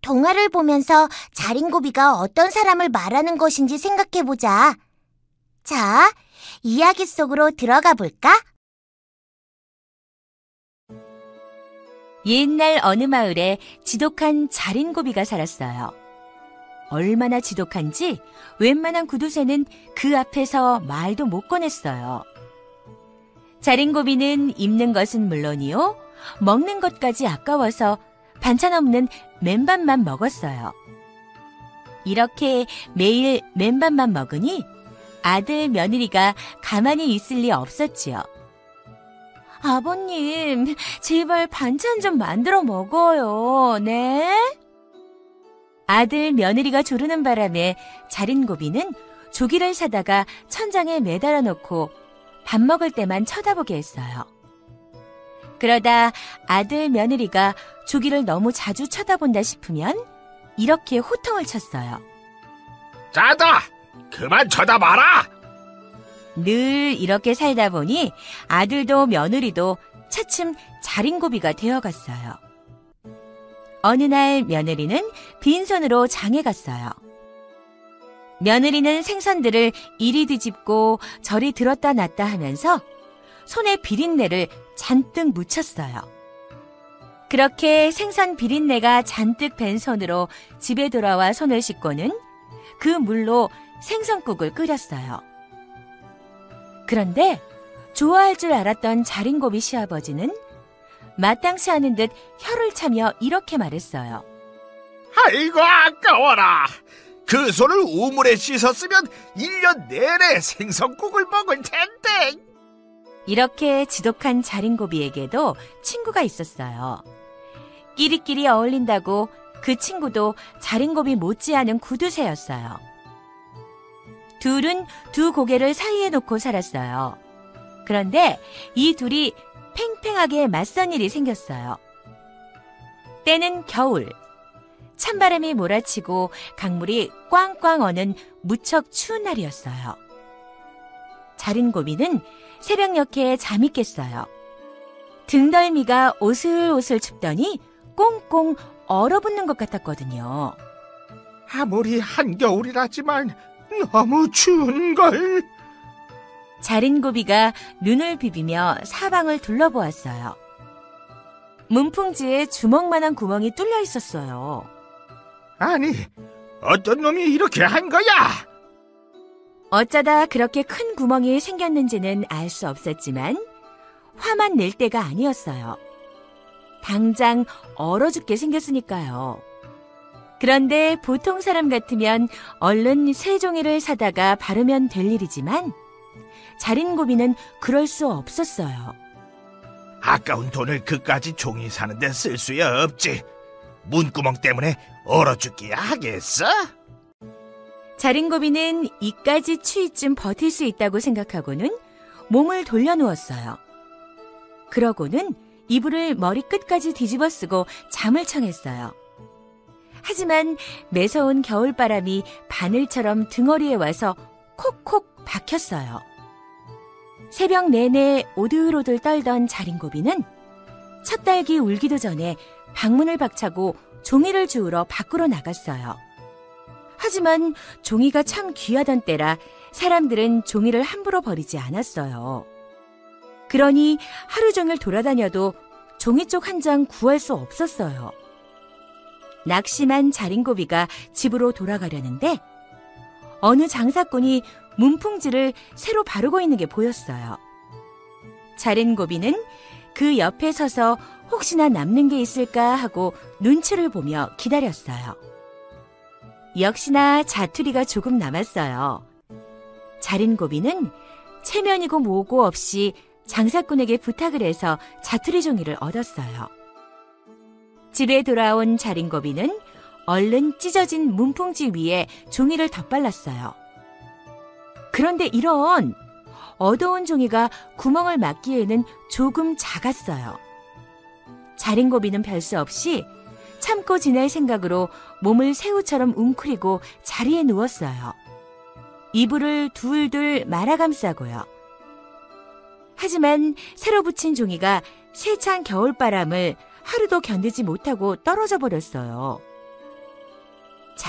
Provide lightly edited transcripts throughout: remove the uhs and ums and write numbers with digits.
동화를 보면서 자린고비가 어떤 사람을 말하는 것인지 생각해보자. 자, 이야기 속으로 들어가 볼까? 옛날 어느 마을에 지독한 자린고비가 살았어요. 얼마나 지독한지 웬만한 구두쇠는 그 앞에서 말도 못 꺼냈어요. 자린고비는 입는 것은 물론이요, 먹는 것까지 아까워서 반찬 없는 맨밥만 먹었어요. 이렇게 매일 맨밥만 먹으니 아들 며느리가 가만히 있을 리 없었지요. 아버님, 제발 반찬 좀 만들어 먹어요. 네? 아들 며느리가 조르는 바람에 자린고비는 조기를 사다가 천장에 매달아 놓고 밥 먹을 때만 쳐다보게 했어요. 그러다 아들 며느리가 조기를 너무 자주 쳐다본다 싶으면 이렇게 호통을 쳤어요. 자다! 그만 쳐다봐라! 늘 이렇게 살다 보니 아들도 며느리도 차츰 자린고비가 되어갔어요. 어느 날 며느리는 빈손으로 장에 갔어요. 며느리는 생선들을 이리 뒤집고 저리 들었다 놨다 하면서 손에 비린내를 잔뜩 묻혔어요. 그렇게 생선 비린내가 잔뜩 밴 손으로 집에 돌아와 손을 씻고는 그 물로 생선국을 끓였어요. 그런데 좋아할 줄 알았던 자린고비 시아버지는 마땅치 않은 듯 혀를 차며 이렇게 말했어요. 아이고 아까워라. 그 손을 우물에 씻었으면 1년 내내 생선국을 먹을 텐데. 이렇게 지독한 자린고비에게도 친구가 있었어요. 끼리끼리 어울린다고 그 친구도 자린고비 못지않은 구두쇠였어요. 둘은 두 고개를 사이에 놓고 살았어요. 그런데 이 둘이 팽팽하게 맞선 일이 생겼어요. 때는 겨울. 찬바람이 몰아치고 강물이 꽝꽝 어는 무척 추운 날이었어요. 자린고비는 새벽녘에 잠이 깼어요. 등덜미가 오슬오슬 춥더니 꽁꽁 얼어붙는 것 같았거든요. 아무리 한겨울이라지만 너무 추운걸. 자린고비가 눈을 비비며 사방을 둘러보았어요. 문풍지에 주먹만한 구멍이 뚫려 있었어요. 아니, 어떤 놈이 이렇게 한 거야? 어쩌다 그렇게 큰 구멍이 생겼는지는 알 수 없었지만 화만 낼 때가 아니었어요. 당장 얼어 죽게 생겼으니까요. 그런데 보통 사람 같으면 얼른 새 종이를 사다가 바르면 될 일이지만 자린고비는 그럴 수 없었어요. 아까운 돈을 그까지 종이 사는데 쓸 수야 없지. 문구멍 때문에 얼어 죽기야 하겠어? 자린고비는 이까지 추위쯤 버틸 수 있다고 생각하고는 몸을 돌려누웠어요. 그러고는 이불을 머리 끝까지 뒤집어 쓰고 잠을 청했어요. 하지만 매서운 겨울바람이 바늘처럼 등허리에 와서 콕콕 박혔어요. 새벽 내내 오들오들 떨던 자린고비는 첫 딸기 울기도 전에 방문을 박차고 종이를 주우러 밖으로 나갔어요. 하지만 종이가 참 귀하던 때라 사람들은 종이를 함부로 버리지 않았어요. 그러니 하루 종일 돌아다녀도 종이쪽 한 장 구할 수 없었어요. 낙심한 자린고비가 집으로 돌아가려는데 어느 장사꾼이 문풍지를 새로 바르고 있는 게 보였어요. 자린고비는 그 옆에 서서 혹시나 남는 게 있을까 하고 눈치를 보며 기다렸어요. 역시나 자투리가 조금 남았어요. 자린고비는 체면이고 뭐고 없이 장사꾼에게 부탁을 해서 자투리 종이를 얻었어요. 집에 돌아온 자린고비는 얼른 찢어진 문풍지 위에 종이를 덧발랐어요. 그런데 이런 어두운 종이가 구멍을 막기에는 조금 작았어요. 자린고비는 별 수 없이 참고 지낼 생각으로 몸을 새우처럼 웅크리고 자리에 누웠어요. 이불을 둘둘 말아감싸고요. 하지만 새로 붙인 종이가 세찬 겨울바람을 하루도 견디지 못하고 떨어져 버렸어요.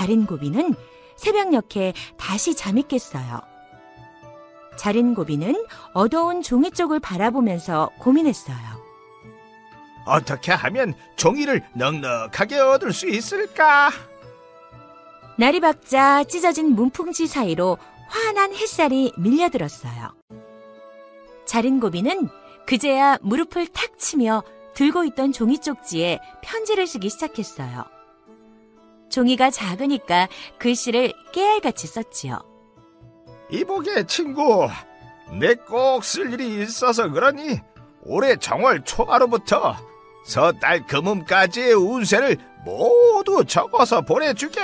자린고비는 새벽녘에 다시 잠이 깼어요. 자린고비는 어두운 종이 쪽을 바라보면서 고민했어요. 어떻게 하면 종이를 넉넉하게 얻을 수 있을까? 날이 밝자 찢어진 문풍지 사이로 환한 햇살이 밀려들었어요. 자린고비는 그제야 무릎을 탁 치며 들고 있던 종이 쪽지에 편지를 쓰기 시작했어요. 종이가 작으니까 글씨를 깨알같이 썼지요. 이보게 친구, 내 꼭 쓸 일이 있어서 그러니 올해 정월 초하루부터 섣달 금음까지의 운세를 모두 적어서 보내주게.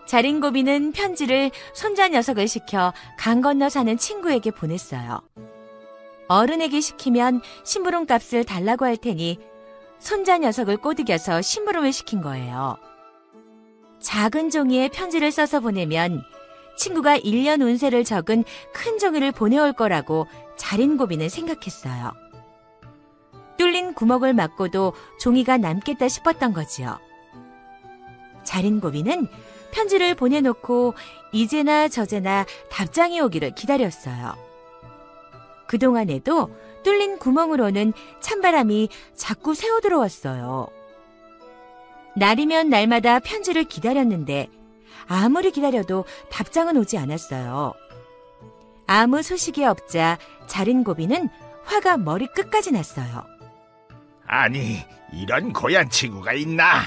자린고비는 편지를 손자 녀석을 시켜 강 건너 사는 친구에게 보냈어요. 어른에게 시키면 심부름 값을 달라고 할 테니 손자 녀석을 꼬드겨서 심부름을 시킨 거예요. 작은 종이에 편지를 써서 보내면 친구가 1년 운세를 적은 큰 종이를 보내올 거라고 자린고비는 생각했어요. 뚫린 구멍을 막고도 종이가 남겠다 싶었던 거지요. 자린고비는 편지를 보내놓고 이제나 저제나 답장이 오기를 기다렸어요. 그동안에도 뚫린 구멍으로는 찬바람이 자꾸 새어들어왔어요. 날이면 날마다 편지를 기다렸는데 아무리 기다려도 답장은 오지 않았어요. 아무 소식이 없자 자린고비는 화가 머리 끝까지 났어요. 아니, 이런 고얀 친구가 있나?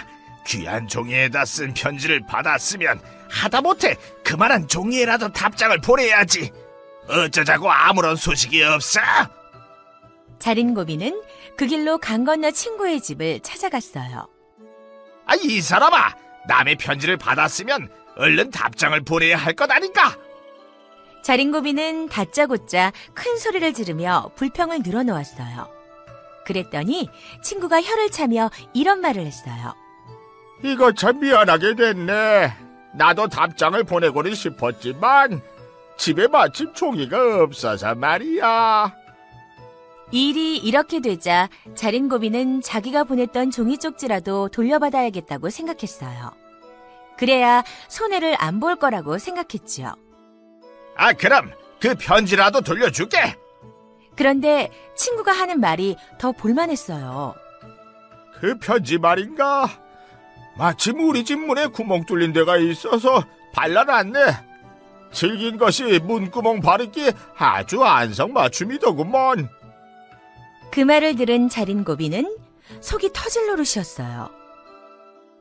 귀한 종이에다 쓴 편지를 받았으면 하다못해 그만한 종이에라도 답장을 보내야지. 어쩌자고 아무런 소식이 없어? 자린고비는 그 길로 강 건너 친구의 집을 찾아갔어요. 이 사람아, 남의 편지를 받았으면 얼른 답장을 보내야 할 것 아닌가? 자린고비는 다짜고짜 큰 소리를 지르며 불평을 늘어놓았어요. 그랬더니 친구가 혀를 차며 이런 말을 했어요. 이거 참 미안하게 됐네. 나도 답장을 보내고는 싶었지만 집에 마침 종이가 없어서 말이야. 일이 이렇게 되자 자린고비는 자기가 보냈던 종이 쪽지라도 돌려받아야겠다고 생각했어요. 그래야 손해를 안 볼 거라고 생각했지요. 그럼 그 편지라도 돌려줄게. 그런데 친구가 하는 말이 더 볼만했어요. 그 편지 말인가? 마침 우리 집 문에 구멍 뚫린 데가 있어서 발라놨네. 질긴 것이 문구멍 바르기에 아주 안성맞춤이더구먼. 그 말을 들은 자린고비는 속이 터질 노릇이었어요.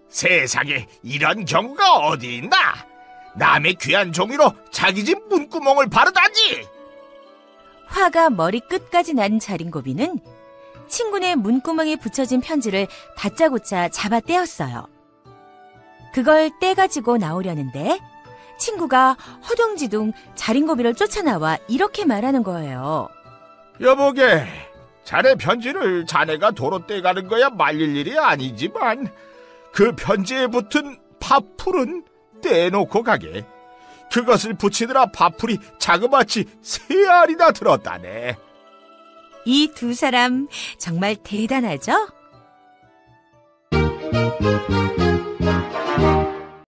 세상에 이런 경우가 어디 있나? 남의 귀한 종이로 자기 집 문구멍을 바르다니! 화가 머리 끝까지 난 자린고비는 친구네 문구멍에 붙여진 편지를 다짜고짜 잡아 떼었어요. 그걸 떼가지고 나오려는데 친구가 허둥지둥 자린고비를 쫓아나와 이렇게 말하는 거예요. 여보게, 자네 편지를 자네가 도로 떼가는 거야 말릴 일이 아니지만 그 편지에 붙은 파풀은 떼놓고 가게. 그것을 붙이느라 파풀이 자그마치 3알이나 들었다네. 이 두 사람 정말 대단하죠?